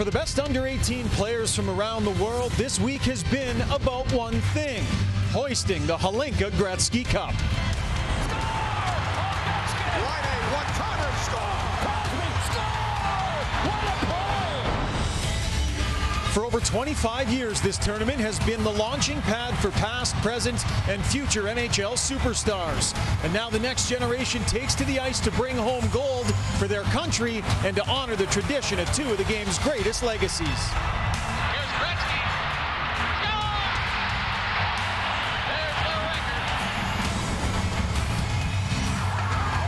For the best under-18 players from around the world, this week has been about one thing: hoisting the Hlinka Gretzky Cup. For over 25 years, this tournament has been the launching pad for past, present, and future NHL superstars. And now the next generation takes to the ice to bring home gold for their country and to honor the tradition of two of the game's greatest legacies. Here's Gretzky. Score! There's the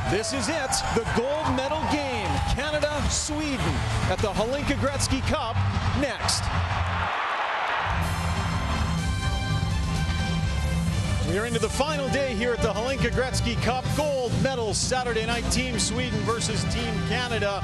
record. This is it, the gold medal game. Canada, Sweden at the Hlinka Gretzky Cup next. We are into the final day here at the Hlinka Gretzky Cup. Gold medals Saturday night, Team Sweden versus Team Canada.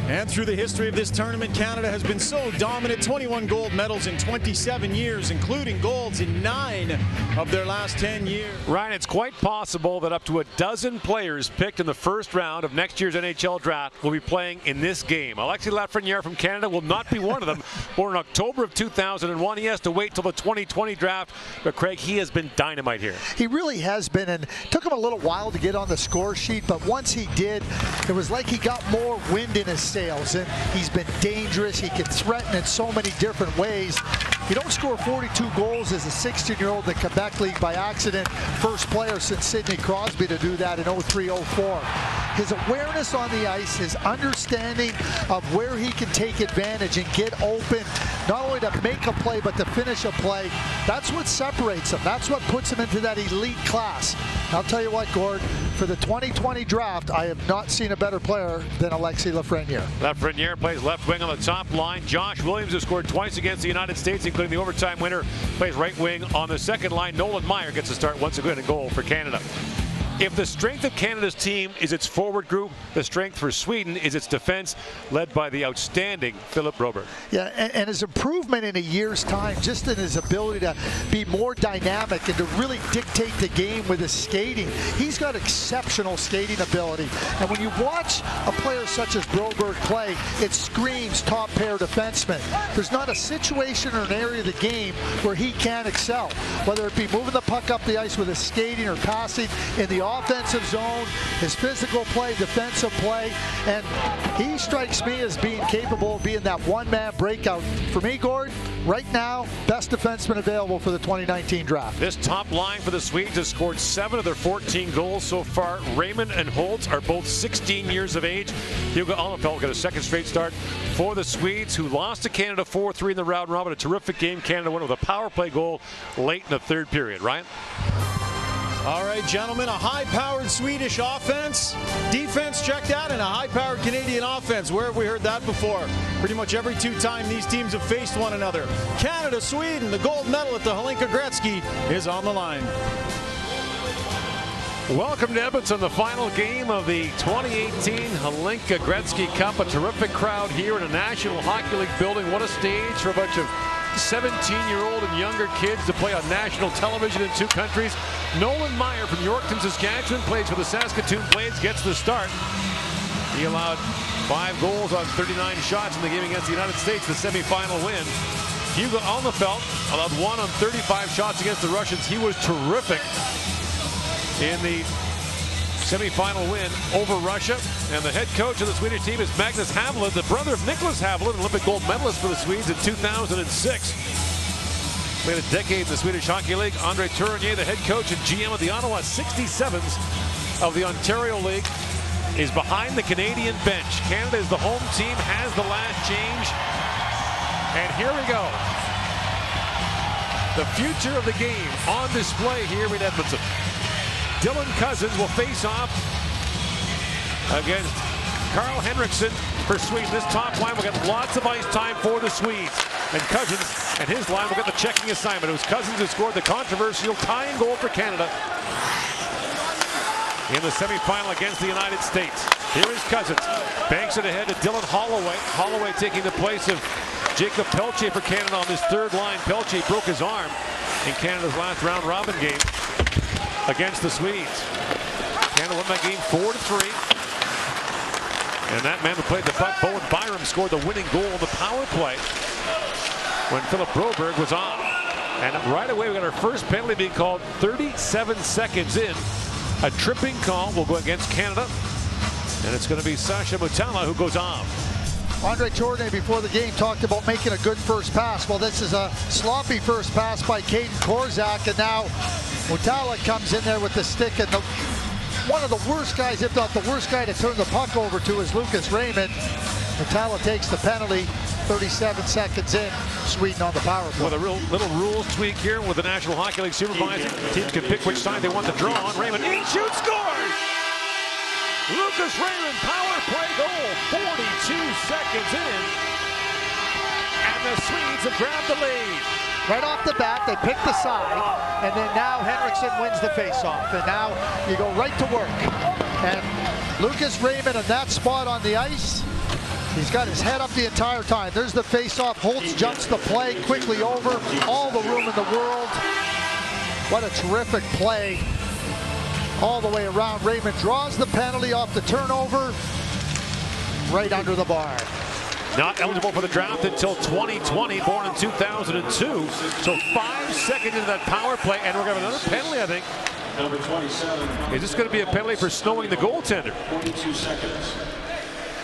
And through the history of this tournament, Canada has been so dominant. 21 gold medals in 27 years, including golds in 9 of their last 10 years. Ryan, it's quite possible that up to a dozen players picked in the first round of next year's NHL draft will be playing in this game. Alexis Lafreniere from Canada will not be one of them. Born in October of 2001, he has to wait till the 2020 draft. But Craig, he has been dynamite here. He really has been, and it took him a little while to get on the score sheet, but once he did, it was like he got more wind in his sails, and he's been dangerous. He can threaten in so many different ways. You don't score 42 goals as a 16-year-old in the Quebec League by accident. First player since Sidney Crosby to do that in 03-04. His awareness on the ice, his understanding of where he can take advantage and get open, not only to make a play, but to finish a play, that's what separates him. That's what puts him into that elite class. I'll tell you what, Gord, for the 2020 draft, I have not seen a better player than Alexis Lafreniere. Lafreniere plays left wing on the top line. Josh Williams, has scored twice against the United States, including the overtime winner, plays right wing on the second line. Nolan Meyer gets a start once again, a goal for Canada. If the strength of Canada's team is its forward group, the strength for Sweden is its defense, led by the outstanding Philip Broberg. Yeah, and his improvement in a year's time, just in his ability to be more dynamic and to really dictate the game with his skating. He's got exceptional skating ability. And when you watch a player such as Broberg play, it screams top pair defenseman. There's not a situation or an area of the game where he can excel, whether it be moving the puck up the ice with his skating or passing in the offensive zone, his physical play, defensive play, and he strikes me as being capable of being that one-man breakout. For me, Gord, right now, best defenseman available for the 2019 draft. This top line for the Swedes has scored 7 of their 14 goals so far. Raymond and Holtz are both 16 years of age. Hugo Alnefelt got a second straight start for the Swedes, who lost to Canada 4-3 in the round robin. A terrific game. Canada won with a power play goal late in the third period. Ryan? All right, gentlemen, a high-powered Swedish offense, defense checked out, and a high-powered Canadian offense. Where have we heard that before? Pretty much every time these teams have faced one another. Canada, Sweden, the gold medal at the Hlinka Gretzky is on the line. Welcome to Edmonton, the final game of the 2018 Hlinka Gretzky Cup. A terrific crowd here in a National Hockey League building. What a stage for a bunch of 17-year-old and younger kids to play on national television in 2 countries. Nolan Meyer from Yorkton, Saskatchewan, plays for the Saskatoon Blades, gets the start. He allowed 5 goals on 39 shots in the game against the United States, the semifinal win. Hugo Alnefelt allowed 1 on 35 shots against the Russians. He was terrific in the semifinal win over Russia. And the head coach of the Swedish team is Magnus Haviland, the brother of Nicholas Haviland, Olympic gold medalist for the Swedes in 2006. Played a decade in the Swedish Hockey League. Andre Tournier, the head coach and GM of the Ottawa 67s of the Ontario League, is behind the Canadian bench. Canada is the home team, has the last change. And here we go. The future of the game on display here in Edmonton. Dylan Cousins will face off against Carl Henriksson for Sweden. This top line will get lots of ice time for the Swedes. And Cousins and his line will get the checking assignment. It was Cousins who scored the controversial tying goal for Canada in the semifinal against the United States. Here is Cousins. Banks it ahead to Dylan Holloway. Holloway taking the place of Jacob Pelche for Canada on this third line. Pelche broke his arm in Canada's last round robin game against the Swedes. Canada won that game 4-3. And that man who played the puck, Bowen Byram, scored the winning goal on the power play when Philip Broberg was on. And right away, we got our first penalty being called 37 seconds in. A tripping call will go against Canada. And it's going to be Sasha Mutala who goes off. Andre Tourigny before the game talked about making a good first pass. Well, this is a sloppy first pass by Caden Korzak, and now Mutala comes in there with the stick, and one of the worst guys, if not the worst guy to turn the puck over to is Lucas Raymond. Mutala takes the penalty, 37 seconds in, Sweden on the power play. With a little rules tweak here with the National Hockey League supervisor. Teams can pick which side they want to draw on. Raymond in, shoots, scores! Lucas Raymond, power play goal, 42 seconds in. And the Swedes have grabbed the lead. Right off the bat, they pick the side, and then now Henriksen wins the faceoff. And now you go right to work. And Lucas Raymond in that spot on the ice, he's got his head up the entire time. There's the faceoff. Holtz jumps the play quickly over. All the room in the world. What a terrific play. All the way around. Raymond draws the penalty off the turnover. Right under the bar. Not eligible for the draft until 2020, born in 2002. So 5 seconds into that power play, and we're going to have another penalty, I think. Number 27. Is this going to be a penalty for snowing the goaltender? 42 seconds.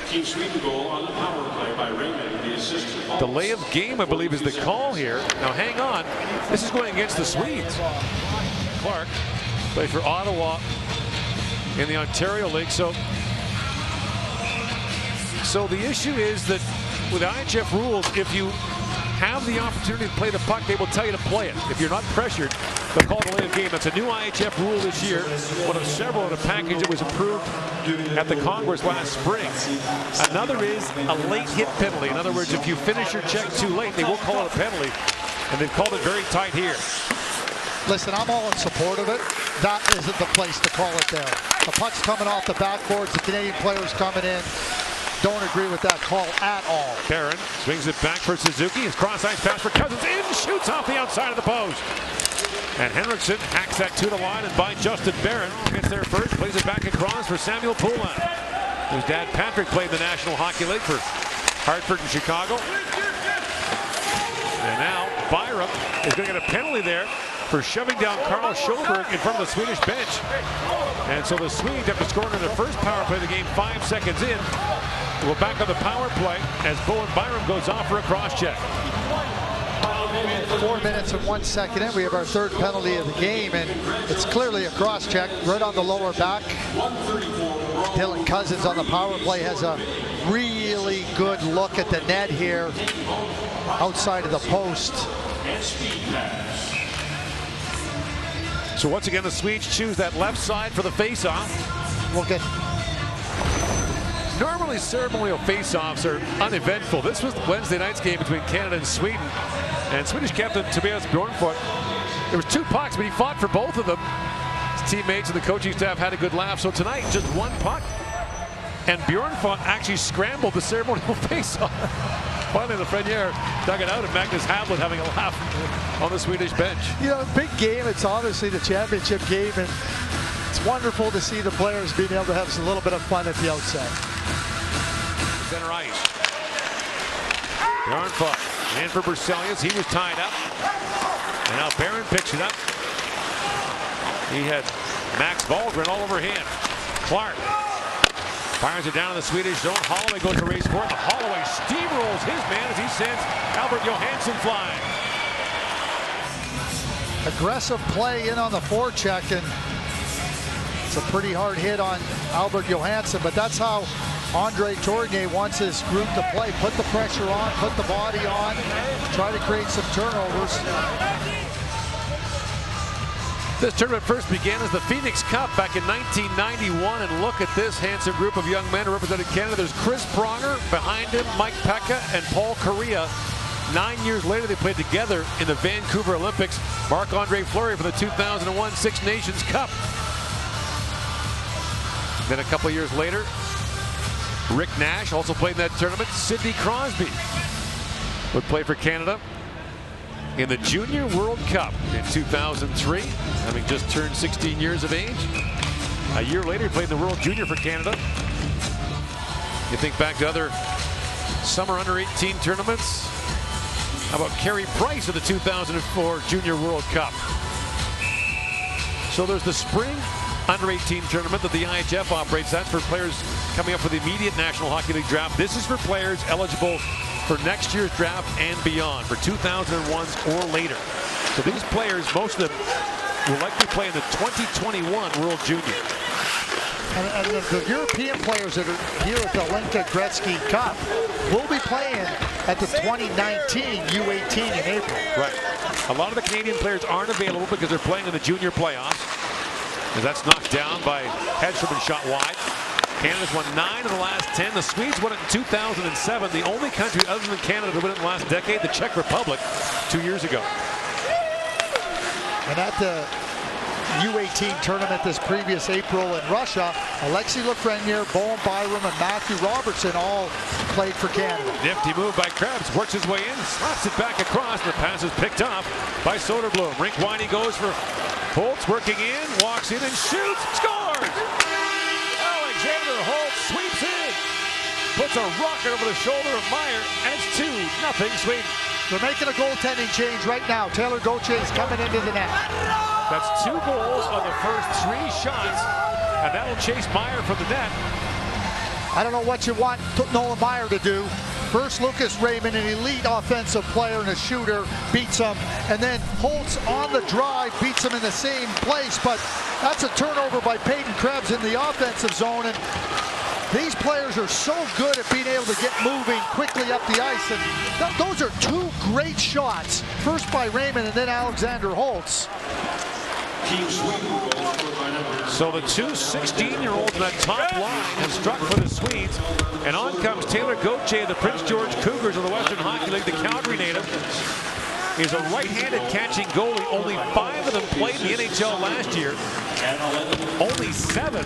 Team Sweden goal on the power play by Raymond, the assistant. Delay of game, I believe, is the call here. Now, hang on. This is going against the Swedes. Clark plays for Ottawa in the Ontario League. So the issue is that with IHF rules, if you have the opportunity to play the puck, they will tell you to play it. If you're not pressured, they'll call delay of game. That's a new IHF rule this year, one of several in a package that was approved at the Congress last spring. Another is a late hit penalty. In other words, if you finish your check too late, they will call it a penalty, and they've called it very tight here. Listen, I'm all in support of it. That isn't the place to call it there. The puck's coming off the backboards, the Canadian players coming in. Don't agree with that call at all. Barron swings it back for Suzuki. His cross-ice pass for Cousins. In, shoots off the outside of the post. And Henriksen hacks that to the line, and by Justin Barron gets there first, plays it back across for Samuel Poulin, whose dad Patrick played in the National Hockey League for Hartford and Chicago. And now Byram is going to get a penalty there for shoving down Carl Sjöberg in front of the Swedish bench. And so the Swedes, after scoring in their first power play of the game 5 seconds in, will back on the power play as Bowen Byram goes off for a cross-check. 4 minutes and 1 second in, we have our third penalty of the game, and it's clearly a cross-check right on the lower back. Dylan Cousins on the power play has a really good look at the net here outside of the post. So once again, the Swedes choose that left side for the face-off. We'll get. Normally, ceremonial face-offs are uneventful. This was Wednesday night's game between Canada and Sweden. And Swedish captain Tobias Bjornfot, there was 2 pucks, but he fought for both of them. His teammates and the coaching staff had a good laugh. So tonight, just 1 puck. And Bjornfot actually scrambled the ceremonial face-off. Finally, the Lafreniere dug it out, and Magnus Havlat having a laugh on the Swedish bench. You know, big game. It's obviously the championship game, and it's wonderful to see the players being able to have a little bit of fun at the outset. Center ice. Bjornfot in for Berzelius. He was tied up. And now Barron picks it up. He had Max Wahlgren all over him. Clark fires it down in the Swedish zone. Holloway goes to race for it. Holloway steamrolls his man as he sends Albert Johansson flying. Aggressive play in on the forecheck, and it's a pretty hard hit on Albert Johansson, but that's how Andre Tourigny wants his group to play. Put the pressure on, put the body on, try to create some turnovers. This tournament first began as the Phoenix Cup back in 1991, and look at this handsome group of young men who represented Canada. There's Chris Pronger, behind him Mike Pekka and Paul Correa. 9 years later, they played together in the Vancouver Olympics. Marc-Andre Fleury for the 2001 Six Nations Cup. Then a couple years later, Rick Nash also played in that tournament. Sidney Crosby would play for Canada in the Junior World Cup in 2003, having just turned 16 years of age. A year later, he played in the World Junior for Canada. You think back to other summer under-18 tournaments. How about Carey Price of the 2004 Junior World Cup? So there's the spring under-18 tournament that the IIHF operates. That's for players coming up for the immediate National Hockey League draft. This is for players eligible for next year's draft and beyond, for 2001s or later. So these players, most of them, will likely play in the 2021 World Junior. And the European players that are here at the Hlinka Gretzky Cup will be playing at the 2019 U18 in April. Right. A lot of the Canadian players aren't available because they're playing in the junior playoffs. As that's knocked down by Hedstrom and shot wide. Canada's won 9 of the last 10. The Swedes won it in 2007. The only country other than Canada to win it in the last decade, the Czech Republic, 2 years ago. And at the U18 tournament this previous April in Russia, Alexis Lafreniere, Bowen Byram, and Matthew Robertson all played for Canada. Nifty move by Krebs, works his way in, slaps it back across, and the pass is picked up by Soderblom. Rink-Winey goes for Holtz, working in, walks in and shoots, scores! Alexander Holtz sweeps in, puts a rocket over the shoulder of Meyer, and it's 2-0 Sweden. They're making a goaltending change right now. Taylor Gauthier is coming into the net. That's 2 goals on the first 3 shots, and that'll chase Meyer from the net. I don't know what you want Nolan Meyer to do. First, Lucas Raymond, an elite offensive player and a shooter, beats him. And then Holtz on the drive beats him in the same place. But that's a turnover by Peyton Krebs in the offensive zone. And these players are so good at being able to get moving quickly up the ice. And those are 2 great shots. First by Raymond and then Alexander Holtz. So the 2 16-year-olds in that top line have struck for the Swedes. And on comes Taylor Gauthier, the Prince George Cougars of the Western Hockey League. The Calgary native is a right-handed catching goalie. Only 5 of them played in the NHL last year. Only 7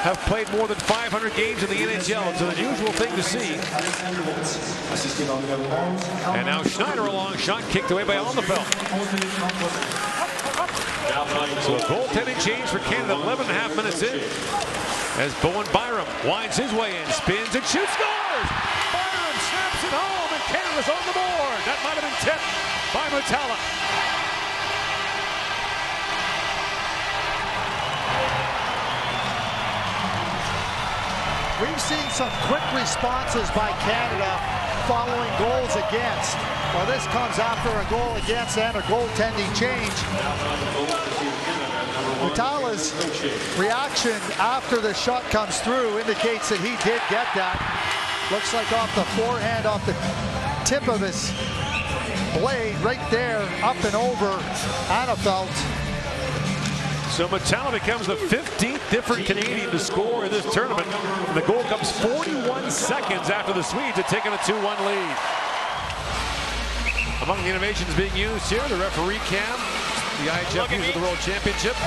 have played more than 500 games in the NHL. It's an unusual thing to see. And now Schneider, a long shot kicked away by Alnefelt. So a goaltending change for Canada, 11.5 minutes in. As Bowen Byram winds his way in, spins and shoots, scores! Byram snaps it home, and Canada's on the board. That might have been tipped by Mutala. We've seen some quick responses by Canada following goals against. Well, this comes after a goal against and a goaltending change. Mutala's reaction after the shot comes through indicates that he did get that. Looks like off the forehand, off the tip of his blade right there, up and over Alnefelt. So Mutala becomes the 15th different Canadian to score in this tournament. And the goal comes 41 seconds after the Swedes had taken a 2-1 lead. Among the innovations being used here, the referee cam, the IIHF uses the World Championship.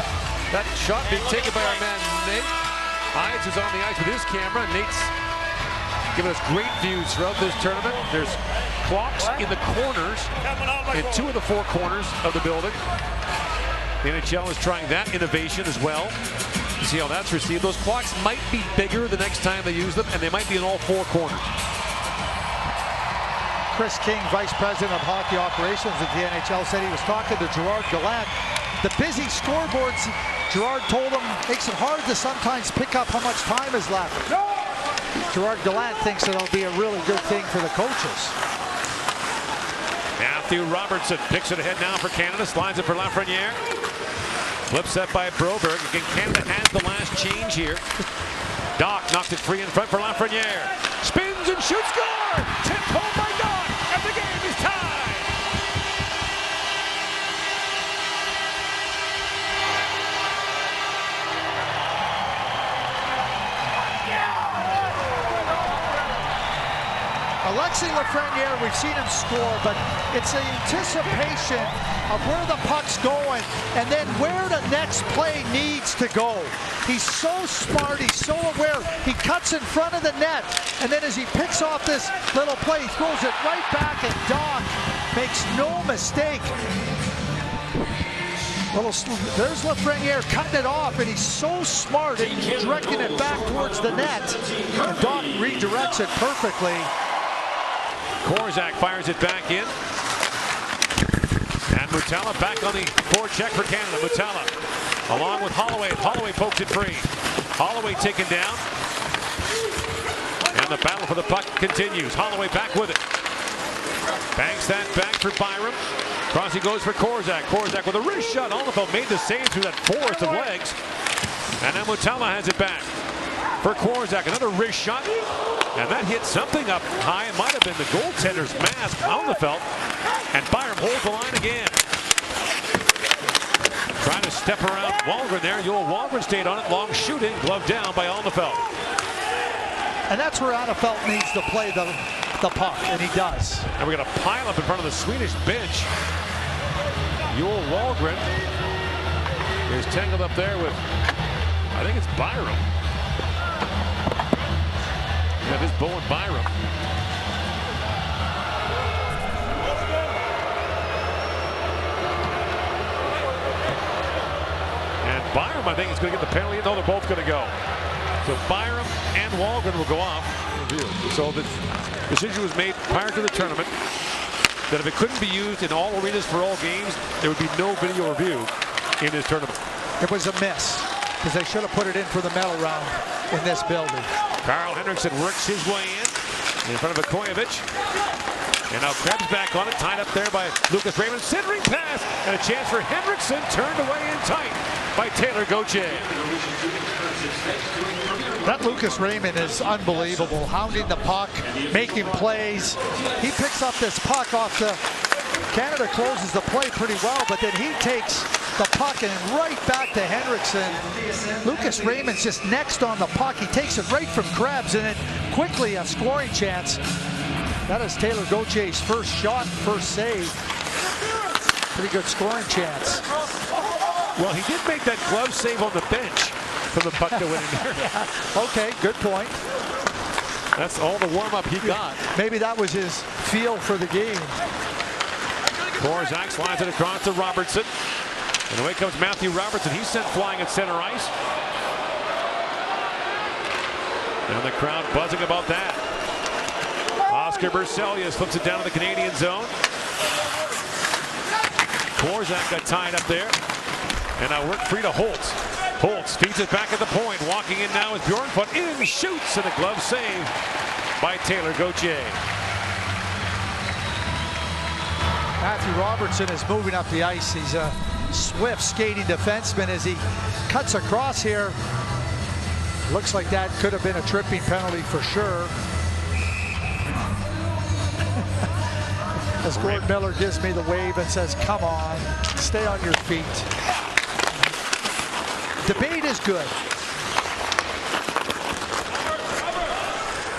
That shot being taken by our man Nate. Ides is on the ice with his camera. Nate's giving us great views throughout this tournament. There's clocks in the corners, in 2 of the 4 corners of the building. The NHL is trying that innovation as well. You see how that's received. Those clocks might be bigger the next time they use them, and they might be in all 4 corners. Chris King, Vice President of Hockey Operations at the NHL, said he was talking to Gerard Gallant. The busy scoreboards, Gerard told him, makes it hard to sometimes pick up how much time is left. Gerard Gallant thinks it'll be a really good thing for the coaches. Matthew Robertson picks it ahead now for Canada, slides it for Lafreniere. Flip set by Broberg. Again, Canada has the last change here. Doc knocked it free in front for Lafreniere. Spins and shoots, score! Tipped home by Doc, and the game is tied. Alexis Lafreniere, we've seen him score, but it's the anticipation of where the puck's going and then where the next play needs to go. He's so smart, he's so aware. He cuts in front of the net, and then as he picks off this little play, he throws it right back, and Doc makes no mistake. There's Lafreniere cutting it off, and he's so smart at directing it back towards the net. And Doc redirects it perfectly. Korzak fires it back in. And Mutala back on the forecheck for Canada. Mutala along with Holloway. Holloway pokes it free. Holloway taken down. And the battle for the puck continues. Holloway back with it. Banks that back for Byram. Crossing goes for Korzak. Korzak with a wrist shot. Alnefelt made the save through that forest of legs. And now Mutala has it back for Korzak. Another wrist shot. And that hit something up high. It might have been the goaltender's mask. Alnefelt. And Byram holds the line again. Trying to step around Wahlgren there. Joel Wahlgren stayed on it. Long shooting. Glove down by Alnefelt. And that's where Alnefelt needs to play the puck, and he does. And we got a pile up in front of the Swedish bench. Joel Wahlgren is tangled up there with, I think it's Byram. Yeah, this Bowen Byram. And Byram, I think, is going to get the penalty. No, they're both going to go. So Byram and Wahlgren will go off. So the decision was made prior to the tournament that if it couldn't be used in all arenas for all games, there would be no video review in this tournament. It was a miss, because they should have put it in for the medal round in this building. Carl Henriksson works his way in front of Vukojevic. And now Krebs back on it, tied up there by Lucas Raymond. Centering pass, and a chance for Henriksson, turned away in tight by Taylor Gauthier. That Lucas Raymond is unbelievable, hounding the puck, making plays. He picks up this puck off the... Canada closes the play pretty well, but then he takes the puck and right back to Henriksson. Lucas Raymond's just next on the puck. He takes it right from Krebs, and then quickly a scoring chance. That is Taylor Gauthier's first shot, first save. Pretty good scoring chance. Well, he did make that glove save on the bench for the puck to win in there. Yeah. Okay, good point. That's all the warm-up he got. Maybe that was his feel for the game. Korzak slides it across to Robertson. And away comes Matthew Robertson. He's sent flying at center ice. And the crowd buzzing about that. Oscar Berselius flips it down to the Canadian zone. Korzak got tied up there. And now work free to Holtz. Holtz feeds it back at the point. Walking in now is Bjornfoot. In, shoots, and a glove save by Taylor Gauthier. Matthew Robertson is moving up the ice. He's a swift skating defenseman as he cuts across here. Looks like that could have been a tripping penalty for sure. As Gord Miller gives me the wave and says, come on, stay on your feet. Debate is good.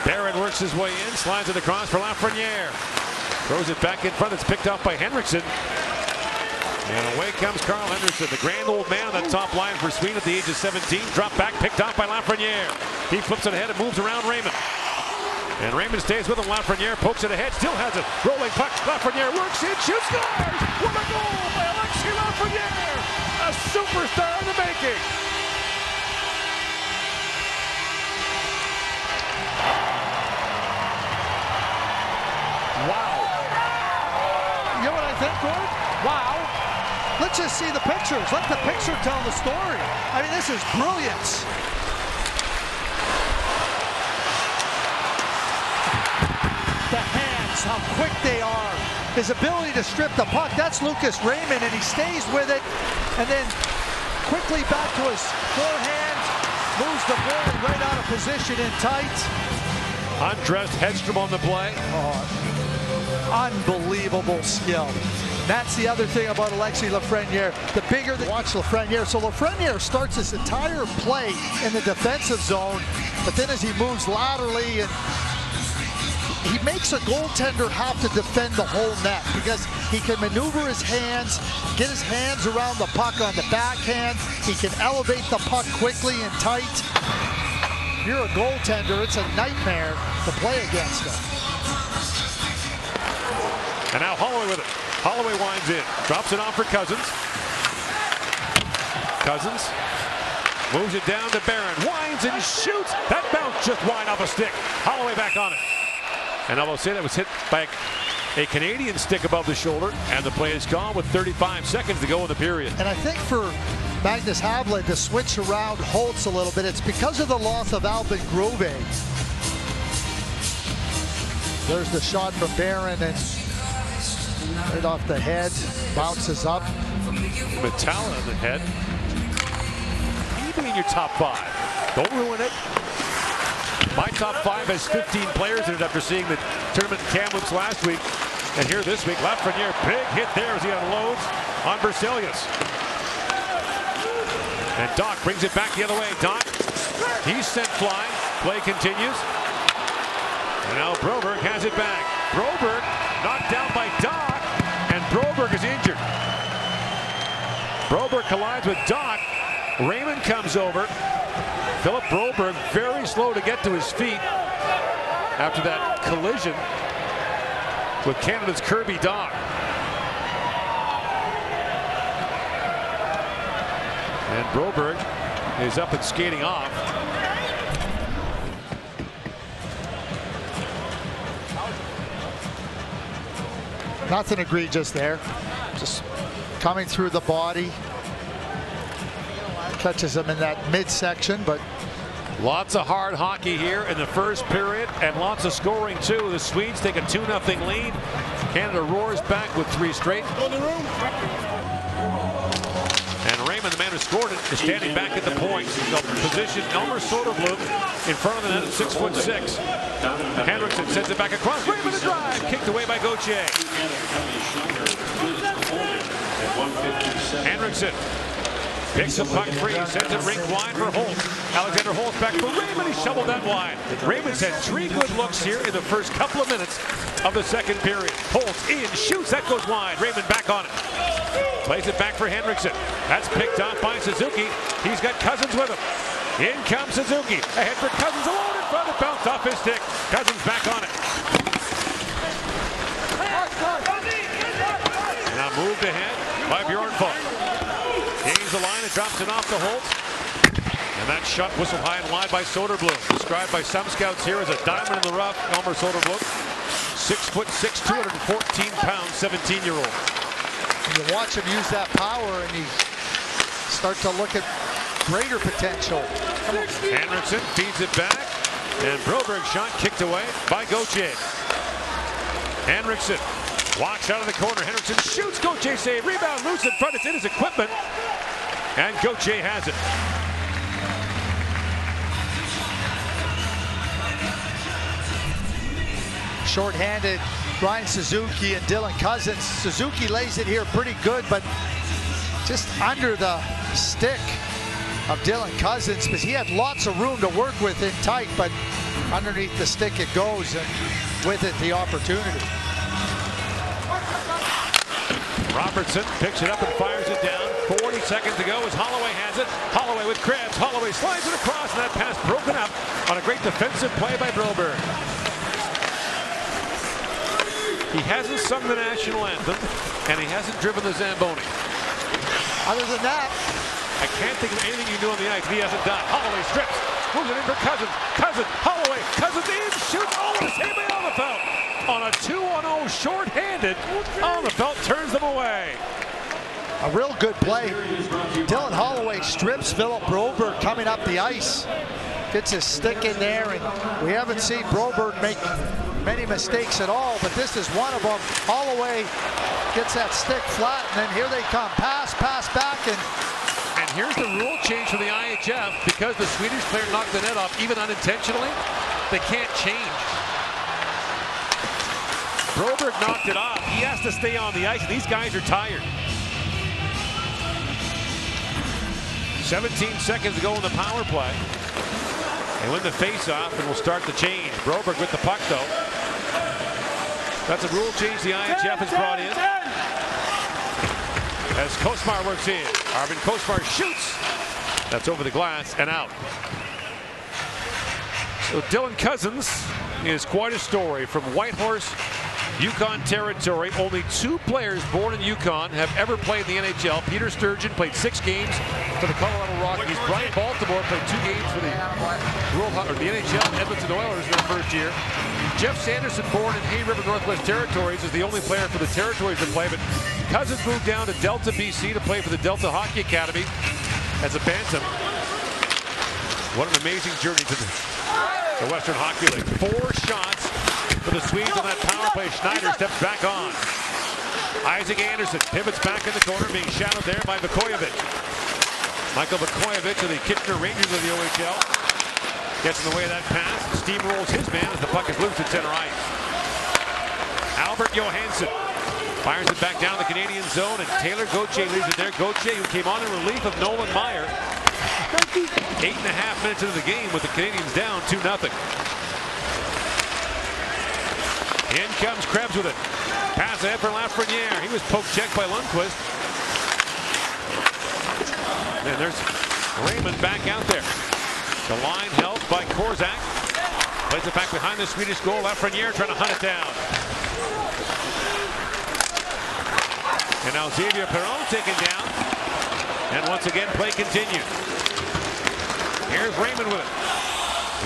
Barrett works his way in, slides it across for Lafreniere. Throws it back in front. It's picked off by Henriksson. And away comes Carl Henriksson, the grand old man on the top line for Sweden at the age of 17. Drop back, picked off by Lafreniere. He flips it ahead and moves around Raymond. And Raymond stays with him. Lafreniere pokes it ahead, still has it. Rolling puck. Lafreniere works in, shoots, scores! What a goal by Alexis Lafreniere! A superstar in the making. Wow. You know what I think, Gord? Wow. Let's just see the pictures. Let the picture tell the story. I mean, this is brilliance. The hands, how quick they are. His ability to strip the puck. That's Lucas Raymond, and he stays with it. And then quickly back to his forehand. Moves the ball right out of position in tight. Undressed Hedstrom on the play. Unbelievable skill. That's the other thing about Alexis Lafreniere. The bigger they watch Lafreniere. So Lafreniere starts this entire play in the defensive zone, but then as he moves laterally, and he makes a goaltender have to defend the whole net because he can maneuver his hands, get his hands around the puck on the backhand. He can elevate the puck quickly and tight. If you're a goaltender, it's a nightmare to play against him. And now Holloway with it. Holloway winds in, drops it off for Cousins. Cousins moves it down to Barron. Winds and shoots. That bounce just wide off a stick. Holloway back on it. And I will say that was hit by a Canadian stick above the shoulder, and the play is gone with 35 seconds to go in the period. And I think for Magnus Havla to switch around Holtz a little bit, it's because of the loss of Albin Grove. There's the shot from Barron, and right off the head, bounces up. Metalla in the head. Even in your top 5. Don't ruin it. My top 5 has 15 players in it after seeing the tournament in Kamloops last week. And here this week, Lafreniere, big hit there as he unloads on Berzelius. And Doc brings it back the other way. Doc, he's sent flying. Play continues. And now Broberg has it back. Broberg knocked down by Doc, and Broberg is injured. Broberg collides with Doc. Raymond comes over. Philip Broberg very slow to get to his feet after that collision with Canada's Kirby Doc. And Broberg is up and skating off. Nothing egregious there. Just coming through the body. Catches him in that midsection, but lots of hard hockey here in the first period, and lots of scoring too. The Swedes take a 2-0 lead. Canada roars back with 3 straight. And Raymond, the man who scored it, is standing back at the point. So position Elmer Soderblom in front of the net at 6'6". Henriksen sends it back across. Raymond a drive, kicked away by Gauthier. Henriksen picks the puck free, sends it rink wide for Holtz. Alexander Holtz back for Raymond. He shoveled that wide. Raymond's had 3 good looks here in the first couple of minutes of the second period. Holtz in, shoots, that goes wide. Raymond back on it. Plays it back for Henriksen. That's picked off by Suzuki. He's got Cousins with him. In comes Suzuki. Ahead for Cousins, alone in front. It bounced off his stick. Cousins back on it. Now moved ahead by Bjornfot. Gains the line and drops it off to Holtz. And that shot whistled high and wide by Soderblom. Described by some scouts here as a diamond in the rough. Elmer Soderblom, 6'6", 214-pound, 17-year-old. You watch him use that power, and you start to look at greater potential. Henriksen feeds it back, and Broberg shot kicked away by Gauthier. Henriksen walks out of the corner. Henriksen shoots. Gauthier save. Rebound loose in front. It's in his equipment. And Gauthier has it. Short-handed Ryan Suzuki and Dylan Cousins. Suzuki lays it here pretty good, but just under the stick of Dylan Cousins, because he had lots of room to work with in tight, but underneath the stick it goes, and with it the opportunity. Robertson picks it up and fires it down. 40 seconds to go as Holloway has it. Holloway with Krebs. Holloway slides it across, and that pass broken up on a great defensive play by Broberg. He hasn't sung the national anthem, and he hasn't driven the Zamboni. Other than that, I can't think of anything you do on the ice he hasn't done. Holloway strips, moves it in for Cousins. Cousins, Holloway, Cousins in, shoots, oh, it's hit by Allenfelt. On a 2-on-0 short-handed, Allenfelt turns them away. A real good play. Dylan Holloway strips Philip Broberg coming up the ice. Gets his stick in there, and we haven't seen Broberg make many mistakes at all, but this is one of them. Holloway gets that stick flat, and then here they come. Pass back, and here's the rule change for the IIHF. Because the Swedish player knocked the net off, even unintentionally, they can't change. Broberg knocked it off. He has to stay on the ice, and these guys are tired. 17 seconds to go in the power play. They win the face-off, and will start the change. Broberg with the puck, though. That's a rule change the IIHF has brought in. As Kosmar works in. Arvin Kosmar shoots. That's over the glass and out. So Dylan Cousins is quite a story from Whitehorse Yukon territory. Only 2 players born in Yukon have ever played in the NHL. Peter Sturgeon played 6 games for the Colorado Rockies. Brian Baltimore played 2 games for the the NHL Edmonton Oilers in their first year. Jeff Sanderson, born in Hay River, Northwest Territories, is the only player for the Territories to play, but Cousins moved down to Delta, BC to play for the Delta Hockey Academy as a bantam. What an amazing journey to the Western Hockey League. 4 shots for the Swedes on that power play. Schneider steps back on. Isaac Anderson pivots back in the corner, being shadowed there by Vukojevic. Michael Vukojevic of the Kitchener Rangers of the OHL gets in the way of that pass. Steamrolls his man as the puck is loose at center ice. Albert Johansson fires it back down the Canadian zone, and Taylor Gauthier leaves it there. Gauthier, who came on in relief of Nolan Meyer. 8.5 minutes into the game with the Canadians down 2-0. In comes Krebs with it. Pass ahead for Lafreniere. He was poke-checked by Lundqvist. And there's Raymond back out there. The line held by Korzak. Plays it back behind the Swedish goal. Lafreniere trying to hunt it down. And now Xavier Perron taken down. And once again, play continues. Here's Raymond with it.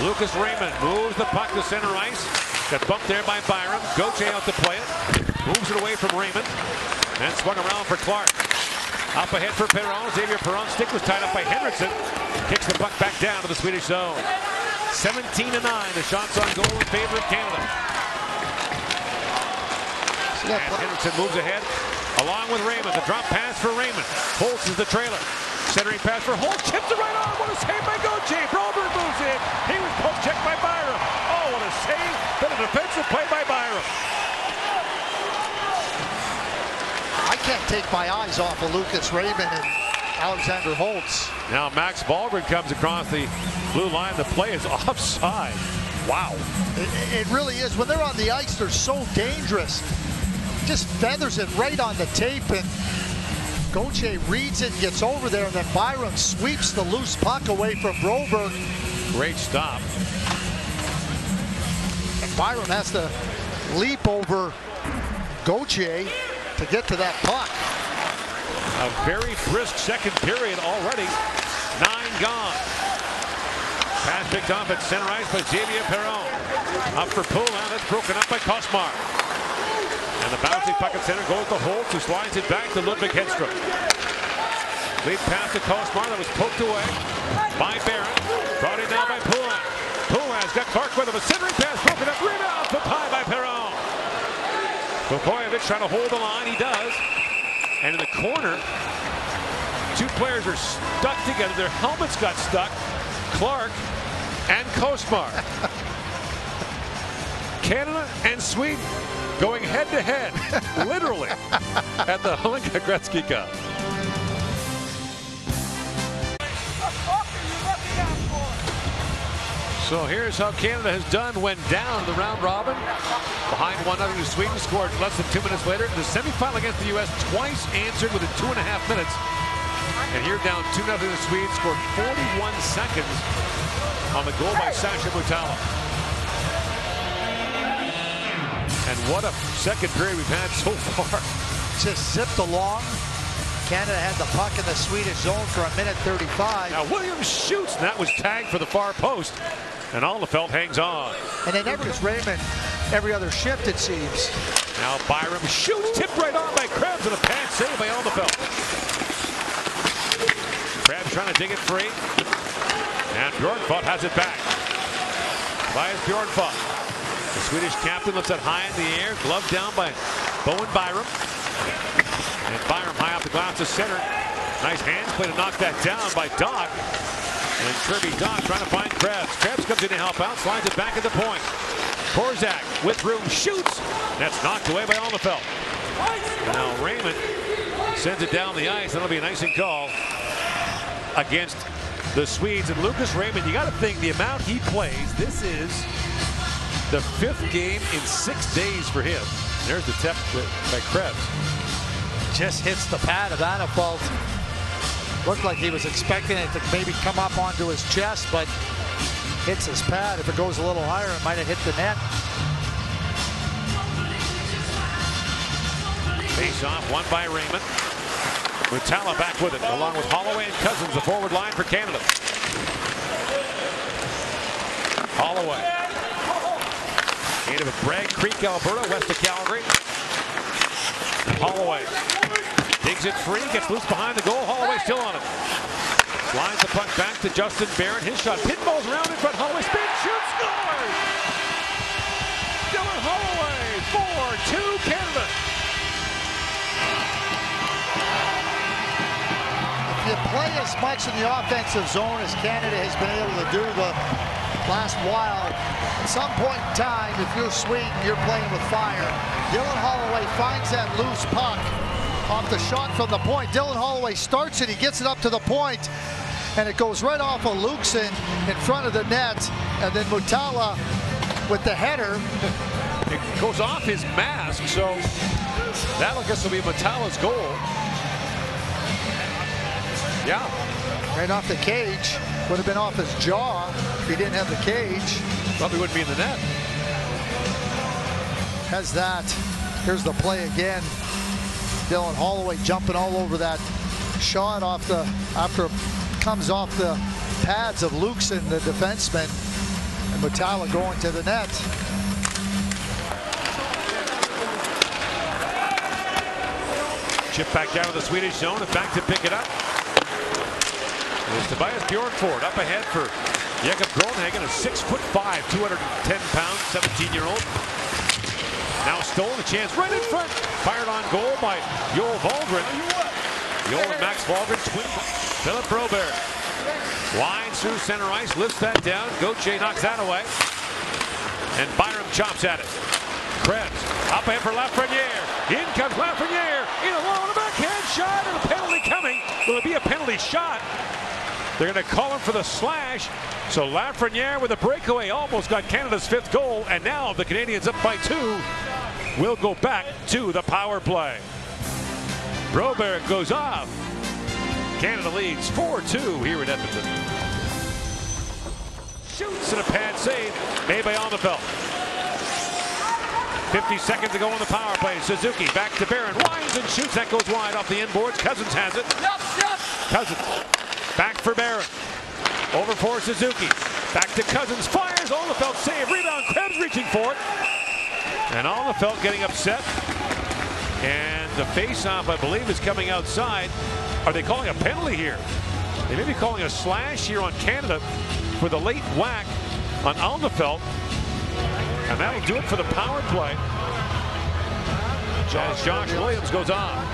Lucas Raymond moves the puck to center ice. Got bumped there by Byram. Gauthier out to play it. Moves it away from Raymond. And swung around for Clark. Up ahead for Perron. Xavier Perron's stick was tied up by Henriksen. Kicks the puck back down to the Swedish zone. 17-9. The shots on goal in favor of Canada. And Henriksen moves ahead along with Raymond. The drop pass for Raymond. Holtz is the trailer. Centering pass for Holtz. Chips it right on. What a save by Gauthier. Broberg moves in. He was poke checked by Byram. Oh, what a save. Then a defensive play by Byram. I can't take my eyes off of Lucas Raymond and Alexander Holtz. Now Max Ballgren comes across the blue line. The play is offside. Wow. It really is. When they're on the ice, they're so dangerous. Just feathers it right on the tape, and Gauthier reads it, gets over there, and then Byram sweeps the loose puck away from Broberg. Great stop. And Byram has to leap over Gauthier to get to that puck. A very brisk second period already. 9 gone. Pass picked off at center ice by Xavier Perron. Up for Poulin. That's broken up by Kosmar. And the bouncing puck at center goes to Holtz, who slides it back to Ludwig Hedstrom. Lead pass to Kosmar that was poked away by Barron. Brought in now by Poulin. Poulin's got Clark with him. A centering pass broken up. Rebound put high by Perron. Vukojevic trying to hold the line. He does. And in the corner, 2 players are stuck together. Their helmets got stuck. Clark and Kosmar. Canada and Sweden going head-to-head, literally, at the Hlinka Gretzky Cup. So here's how Canada has done when down the round robin. Behind 1-0 to Sweden, scored less than 2 minutes later. The semifinal against the U.S. twice answered within 2.5 minutes. And here down 2-0 to the Swedes, scored 41 seconds on the goal by Sasha Mutala. And what a second period we've had so far. Just zipped along. Canada had the puck in the Swedish zone for 1:35. Now Williams shoots, and that was tagged for the far post. And Alnefelt hangs on. And they never use Raymond every other shift, it seems. Now Byram shoots, tipped right on by Krebs, and a pad save by Alnefelt. Krebs trying to dig it free. And Bjornfot has it back. Elias Bjornfot. The Swedish captain lifts it high in the air, gloved down by Bowen Byram. And Byram high off the glass to center. Nice hands play to knock that down by Doc. And Kirby Doc trying to find Krebs. Krebs comes in to help out, slides it back at the point. Korzak with room, shoots. That's knocked away by Alnefelt. Now Raymond sends it down the ice. That'll be an icing call against the Swedes. And Lucas Raymond, you got to think the amount he plays, this is the 5th game in 6 days for him. There's the tip by Krebs. Just hits the pad of Alnefelt. Looked like he was expecting it to maybe come up onto his chest, but hits his pad. If it goes a little higher, it might have hit the net. Face off, won by Raymond. Mutala back with it, along with Holloway and Cousins, the forward line for Canada. Holloway. Native of Bragg Creek, Alberta, west of Calgary. Holloway digs it free, gets loose behind the goal. Holloway still on it. Lines the puck back to Justin Barron. His shot pinballs around in front. Holloway spins, shoots, scores! Dylan Holloway, 4-2 Canada. If you play as much in the offensive zone as Canada has been able to do the last while, at some point in time, if you're Sweden, you're playing with fire. Dylan Holloway finds that loose puck off the shot from the point. Dylan Holloway starts it, he gets it up to the point, and it goes right off of Lukeson in front of the net, and then Mutala with the header. It goes off his mask, so that I guess will be Mutala's goal. Yeah. Right off the cage. Would have been off his jaw if he didn't have the cage. Probably wouldn't be in the net. Has that. Here's the play again. Dylan Holloway jumping all over that shot off the, after it comes off the pads of Lukeson, the defenseman, and Mutala going to the net. Chip back down to the Swedish zone and back to pick it up. There's Tobias Bjornford up ahead for Jakob Gronhagen, a 6'5", 210-pound, 17-year-old. Now stolen, a chance right in front. Fired on goal by Joel Waldron. Joel and Max Waldron, twin. Philip Broberg. Winds through center ice, lifts that down. Gauthier knocks that away. And Byram chops at it. Krebs up ahead for Lafreniere. In comes Lafreniere. In along with a backhand shot and a penalty coming. Will it be a penalty shot? They're going to call him for the slash. So Lafreniere with a breakaway almost got Canada's 5th goal. And now the Canadians up by 2 will go back to the power play. Broberg goes off. Canada leads 4-2 here in Edmonton. Shoots and a pad save made by Alnefelt. 50 seconds to go on the power play. Suzuki back to Barron. Winds and shoots. That goes wide off the inboards. Cousins has it. Cousins back for Barron. Over for Suzuki. Back to Cousins. Fires. Alnefelt save. Rebound. Krebs reaching for it. And Alnefelt getting upset. And the face-off, I believe, is coming outside. Are they calling a penalty here? They may be calling a slash here on Canada for the late whack on Alnefelt. And that'll do it for the power play. As Josh Williams goes on.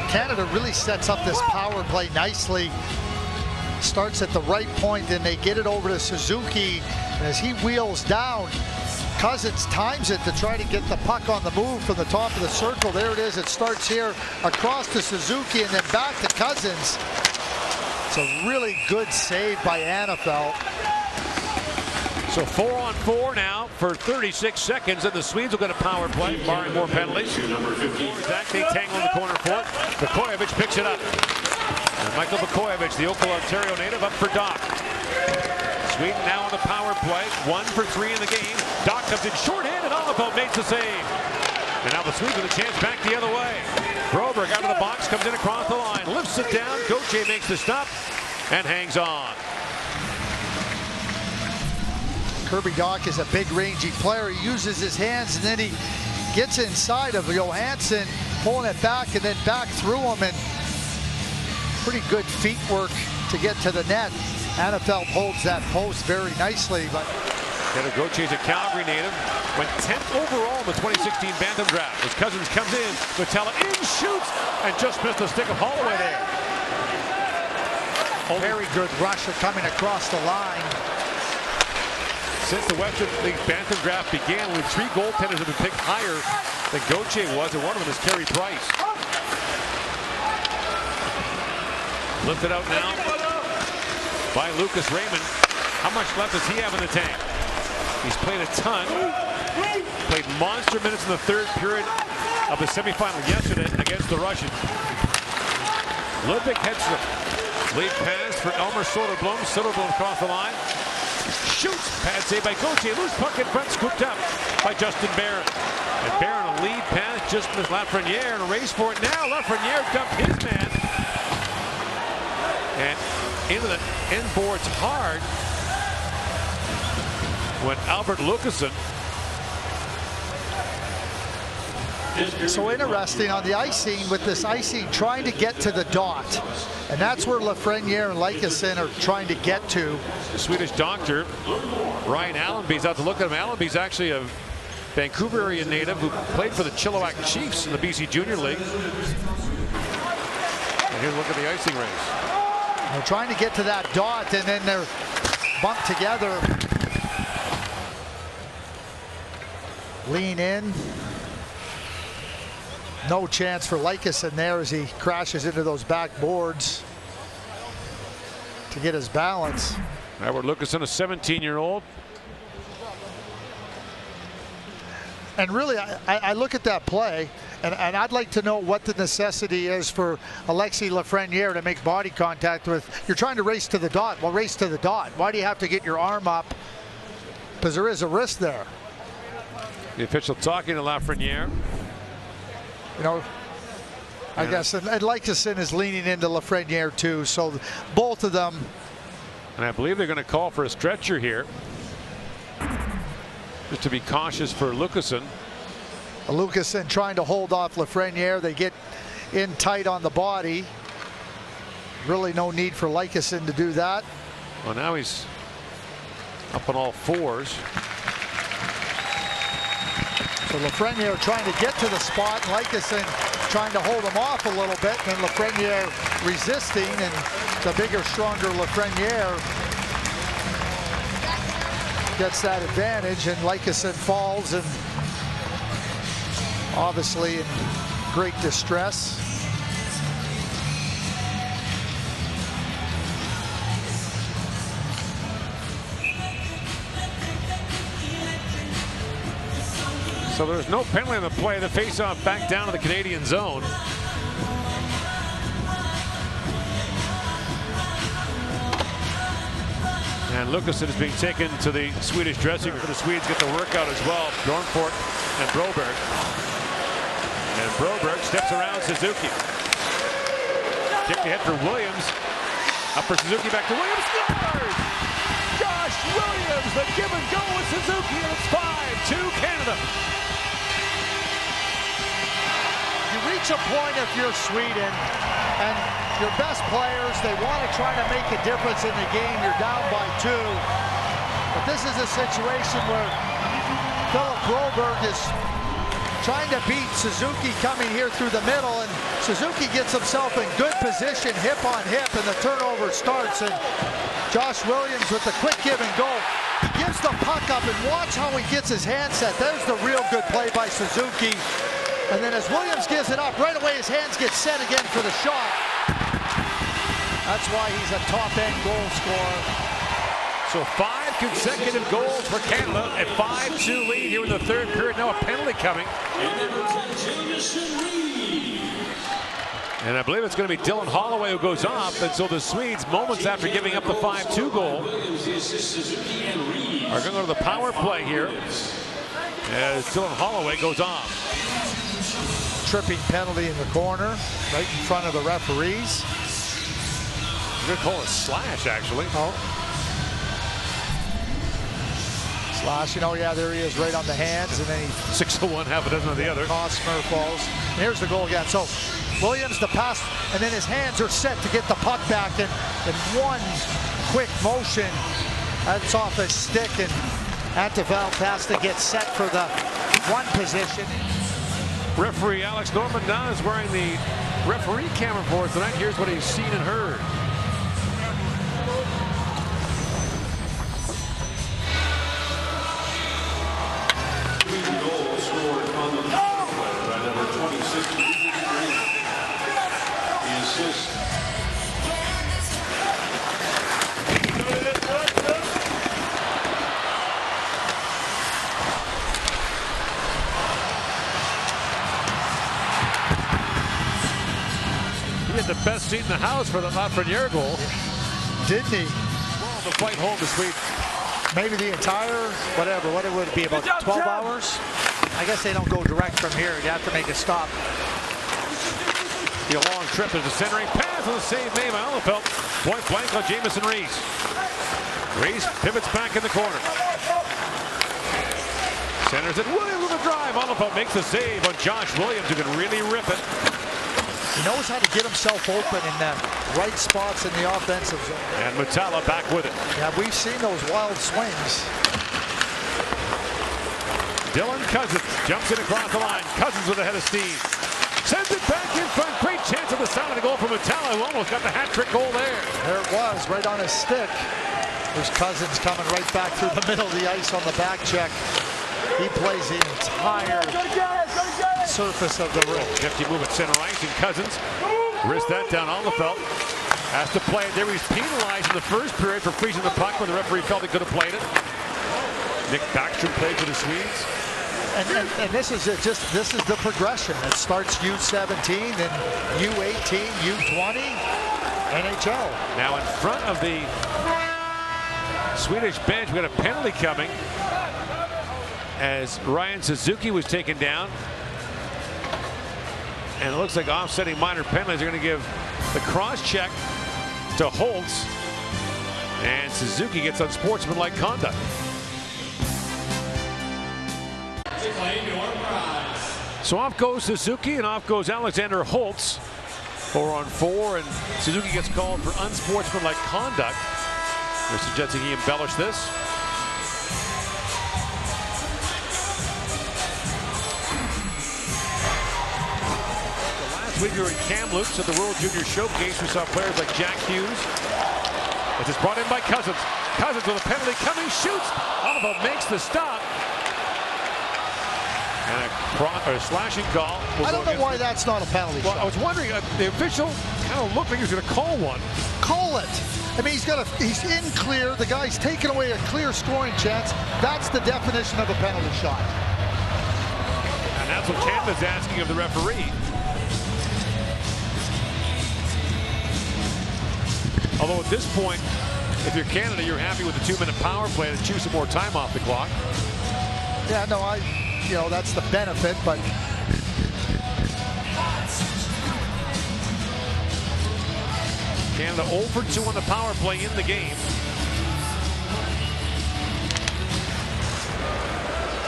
Canada really sets up this power play nicely. Starts at the right point, and they get it over to Suzuki. And as he wheels down, Cousins times it to try to get the puck on the move from the top of the circle. There it is. It starts here across to Suzuki and then back to Cousins. It's a really good save by Alnefelt. So 4-on-4 now for 36 seconds, and the Swedes will get a power play, barring more penalties. Zach, they tangle in the corner for it. Vukojevic picks it up. And Michael Vukojevic, the Oakville, Ontario native, up for Doc. Sweden now on the power play, 1 for 3 in the game. Doc comes in shorthand, and Alnefelt makes the save. And now the Swedes with a chance back the other way. Broberg out of the box, comes in across the line, lifts it down. Gauthier makes the stop and hangs on. Kirby Doc is a big rangy player. He uses his hands and then he gets inside of Johansson, pulling it back and then back through him, and pretty good feet work to get to the net. Alnefelt holds that post very nicely. But Gauthier is a Calgary native, went 10th overall in the 2016 Bantam draft. As Cousins comes in, Mutala in, shoots, and just missed the stick of Holloway there. Very good rusher coming across the line. Since the Western League Bantam draft began, with 3 goaltenders have been picked higher than Gauthier was, and one of them is Carey Price. Lifted out now by Lucas Raymond. How much left does he have in the tank? He's played a ton. Played monster minutes in the 3rd period of the semifinal yesterday against the Russians. Ludwig Hedstrom. Lead pass for Elmer Soderblom. Soderblom across the line. shoots. Pad save by Gauthier. Loose puck in front, scooped up by Justin Barron. And Barron a lead pass, just missed Lafreniere in a race for it now. Lafreniere dumped his man. And into the end boards hard went Albert Lucassen. So interesting on the icing, with this icing trying to get to the dot. And that's where Lafreniere and Lucassen are trying to get to. The Swedish doctor, Ryan Allenby's out to look at him. Allenby's actually a Vancouver area native who played for the Chilliwack Chiefs in the BC Junior League. And here's a look at the icing race. They're trying to get to that dot, and then they're bumped together. Lean in. No chance for Lucassen there as he crashes into those back boards to get his balance. Albert Lucassen, a 17-year-old. And really, I look at that play, and I'd like to know what the necessity is for Alexis Lafreniere to make body contact with. You're trying to race to the dot. Well, race to the dot. Why do you have to get your arm up? Because there is a risk there. The official talking to Lafreniere. You know, I guess, and Lucassen is leaning into Lafreniere too, so both of them. And I believe they're going to call for a stretcher here, just to be cautious for Lucassen. Lucassen trying to hold off Lafreniere. They get in tight on the body. Really no need for Lucassen to do that. Well, now he's up on all fours. So Lafreniere trying to get to the spot, and Lucassen trying to hold him off a little bit, and Lafreniere resisting, and the bigger, stronger Lafreniere gets that advantage, and Lucassen falls, and obviously in great distress. So there's no penalty on the play. The face-off back down to the Canadian zone. And Lucassen is being taken to the Swedish dressing room. The Swedes get the workout as well. Dornfort and Broberg. And Broberg steps around Suzuki. Kick ahead for Williams. Up for Suzuki, back to Williams. Scores! Josh Williams, the give and go with Suzuki, and it's 5-2 Canada. Reach a point if you're Sweden and your best players, they want to try to make a difference in the game. You're down by 2. But this is a situation where Philip Broberg is trying to beat Suzuki coming here through the middle, and Suzuki gets himself in good position, hip on hip, and the turnover starts. And Josh Williams with the quick give and go. He gives the puck up, and watch how he gets his hand set. There's the real good play by Suzuki. And then as Williams gives it up, right away his hands get set again for the shot. That's why he's a top-end goal scorer. So 5 consecutive goals for Canada. A 5-2 lead here in the third period. Now a penalty coming. And I believe it's going to be Dylan Holloway who goes off. And so the Swedes, moments after giving up the 5-2 goal, are going to go to the power play here as Dylan Holloway goes off. Tripping penalty in the corner, right in front of the referees. Good call, a slash, actually. Oh. Slashing, oh yeah, there he is, right on the hands, and then he 6-1, half a dozen on the other. Hosmer falls. And here's the goal again. So Williams the pass, and then his hands are set to get the puck back, and in one quick motion, that's off his stick, and Antival has to get set for the one position. Referee Alex Normandin is wearing the referee camera for us tonight. Here's what he's seen and heard. Goal scored on the power play by number 26. The assist. The best seat in the house for the Lafreniere goal. Didn't he? Well, the fight home to Sweden. maybe the entire, whatever, what it would be, about 12 hours? I guess they don't go direct from here. You have to make a stop. The long trip is a centering pass with a save made by Allenfelt. Point blank on Jamison Rees. Rees pivots back in the corner. Centers it. Williams with a drive. Allenfelt makes the save on Josh Williams, who can really rip it. He knows how to get himself open in the right spots in the offensive zone. And Matala back with it. Yeah, we've seen those wild swings. Dylan Cousins jumps in across the line. Cousins with a head of steam. Sends it back in front. Great chance of the side of the goal for Matala, who almost got the hat-trick goal there. There it was, right on his stick. There's Cousins coming right back through the middle of the ice on the back check. He plays the entire surface of the ring. 50 move at center ice, and Cousins wrist that down. Allenfelt has to play it there. He's penalized in the first period for freezing the puck when the referee felt he could have played it. Nick Backstrom played for the Swedes. And this is it. This is the progression. It starts U17, then U18, U20, NHL. Now in front of the Swedish bench, we got a penalty coming as Ryan Suzuki was taken down. And it looks like offsetting minor penalties are going to give the cross check to Holtz. And Suzuki gets unsportsmanlike conduct. So off goes Suzuki and off goes Alexander Holtz. 4-on-4, and Suzuki gets called for unsportsmanlike conduct. They're suggesting he embellished this. Last week we were in Kamloops at the World Junior Showcase. We saw players like Jack Hughes. This is brought in by Cousins. Cousins with a penalty coming, shoots. Allenfelt makes the stop. And a slashing call. I don't know why that's not a penalty shot. I was wondering, the official kind of looked like he was going to call one. Call it. I mean, he's in clear. The guy's taken away a clear scoring chance. That's the definition of a penalty shot. And that's what Canada's asking of the referee. Although at this point, if you're Canada, you're happy with the 2-minute power play to chew some more time off the clock. Yeah, no, you know, that's the benefit, but Canada 0 for 2 on the power play in the game.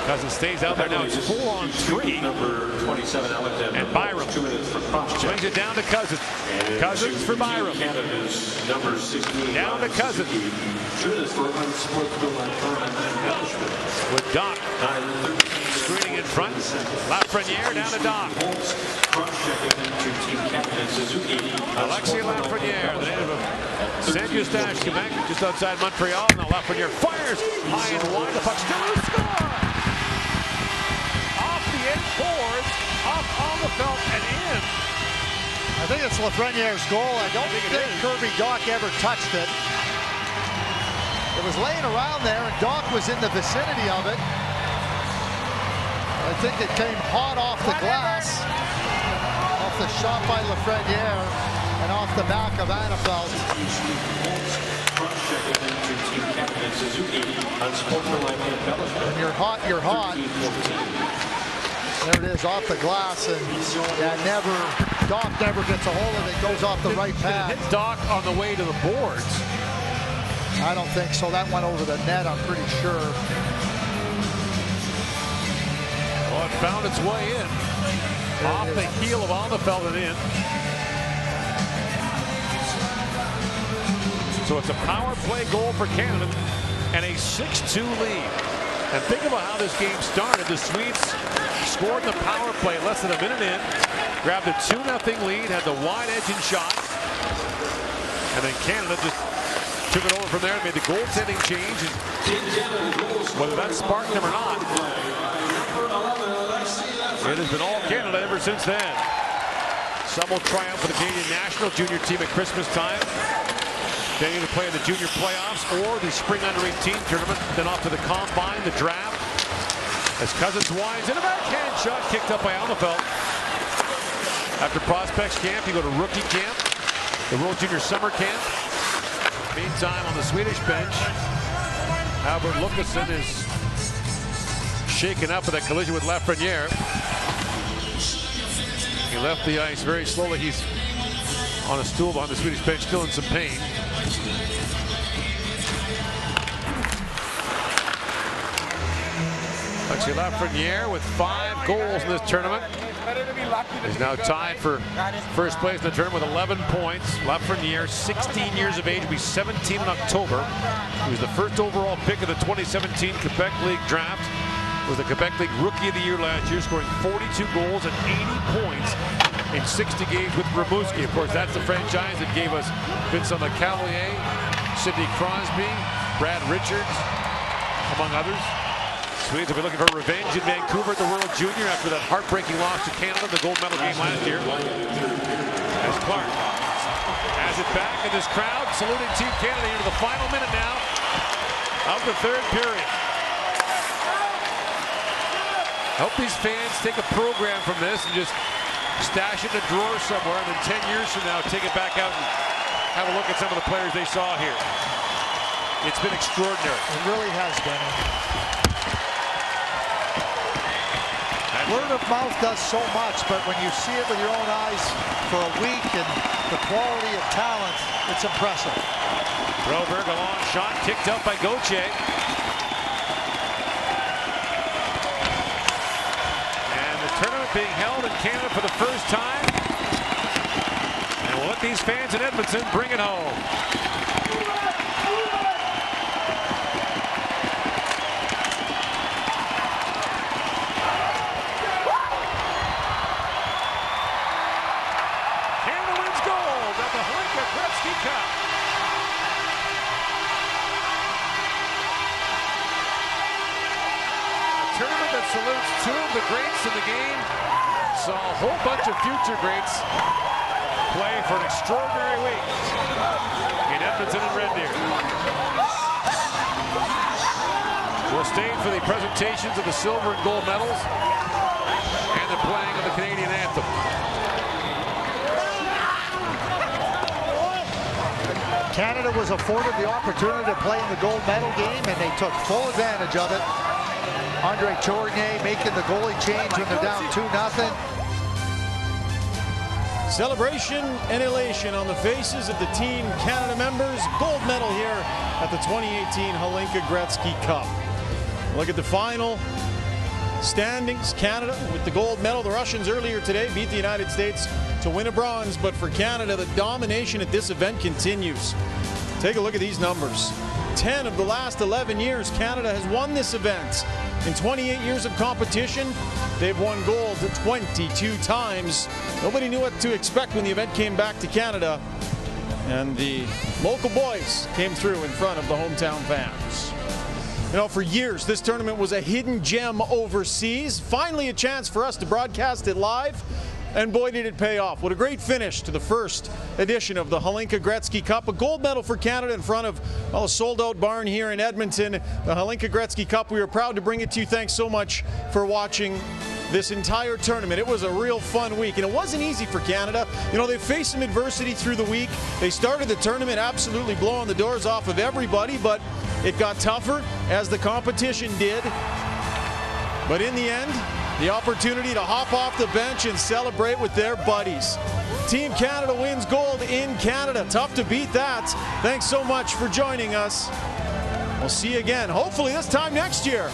Cousins stays out there now. It's 4-on-3. Number 27, Alexander. And Byram 2 minutes for cross-check. swings it down to Cousins. Cousins for Byram. Canada's number 16. Down to Cousins. 2 minutes for unsportsmanlike conduct and embellishment. With Doc screening in front. Lafreniere down to Doc. Cross-checking to Team Captain Suzuki. Alexis Lafreniere, the native of Saint-Eustache, Quebec, just outside Montreal. Now Lafreniere fires high and wide. The puck still to score. Off the end boards, off Allenfelt and in. I think it's Lafreniere's goal. I don't think Kirby Doc ever touched it. It was laying around there, and Doc was in the vicinity of it. I think it came hot off the glass, off the shot by Lafreniere, and off the back of Allenfelt. When you're hot, you're hot. There it is, off the glass, and Doc never gets a hold of it. Goes off the right pad. Hit Doc on the way to the boards. I don't think so. That went over the net, I'm pretty sure. Well, it found its way in. Off the heel of Allenfelt and in. So it's a power play goal for Canada and a 6-2 lead. And think about how this game started. The Swedes scored the power play less than a minute in, grabbed a 2-0 lead, had the wide edging shot, and then Canada just took it over from there and made the goaltending change. And whether that sparked them or not, it has been all Canada ever since then. Some will triumph for the Canadian national junior team at Christmas time. They either play in the junior playoffs or the spring under-18 tournament, then off to the combine, the draft. As Cousins winds in a backhand shot kicked up by Allenfelt. After prospects camp, you go to rookie camp, the World Junior Summer Camp. Meantime, on the Swedish bench, Albert Lucassen is shaken up with a collision with Lafreniere. He left the ice very slowly. He's on a stool behind the Swedish bench, still in some pain. Alexis Lafreniere with 5 goals in this tournament. He's now tied for first place in the tournament with 11 points. Lafreniere, 16 years of age, will be 17 in October. He was the first overall pick of the 2017 Quebec League draft. Was the Quebec League Rookie of the Year last year, scoring 42 goals and 80 points in 60 games with Rimouski. Of course, that's the franchise that gave us Vincent Lecavalier, Sidney Crosby, Brad Richards, among others. Swedes will be looking for revenge in Vancouver at the World Junior after that heartbreaking loss to Canada in the gold medal game last year. As Clark has it back in this crowd, saluting Team Canada into the final minute now of the third period. Hope these fans take a program from this and just stash it in a drawer somewhere, and then 10 years from now take it back out and have a look at some of the players they saw here. It's been extraordinary. It really has been. Word of mouth does so much, but when you see it with your own eyes for a week and the quality of talent, it's impressive. Broberg, a long shot, kicked out by Gauthier. And the tournament being held in Canada for the first time. And we'll let these fans in Edmonton bring it home. Hlinka Gretzky Cup. A tournament that salutes 2 of the greats in the game. Saw a whole bunch of future greats play for an extraordinary week in Edmonton and Red Deer. We'll stay for the presentations of the silver and gold medals and the playing of the Canadian anthem. Canada was afforded the opportunity to play in the gold medal game, and they took full advantage of it. Andre Tournier making the goalie change when they're down 2-0. Celebration and elation on the faces of the Team Canada members. Gold medal here at the 2018 Hlinka Gretzky Cup. Look at the final standings. Canada with the gold medal. The Russians earlier today beat the United States to win a bronze, but for Canada, the domination at this event continues. Take a look at these numbers. 10 of the last 11 years, Canada has won this event. In 28 years of competition, they've won gold 22 times. Nobody knew what to expect when the event came back to Canada, and the local boys came through in front of the hometown fans. You know, for years, this tournament was a hidden gem overseas. Finally, a chance for us to broadcast it live. And boy, did it pay off. What a great finish to the first edition of the Hlinka Gretzky Cup. A gold medal for Canada in front of a sold-out barn here in Edmonton. The Hlinka Gretzky Cup, we are proud to bring it to you. Thanks so much for watching this entire tournament. It was a real fun week, and it wasn't easy for Canada. You know, they faced some adversity through the week. They started the tournament absolutely blowing the doors off of everybody, but it got tougher as the competition did. But in the end, the opportunity to hop off the bench and celebrate with their buddies. Team Canada wins gold in Canada. Tough to beat that. Thanks so much for joining us. We'll see you again, hopefully this time next year.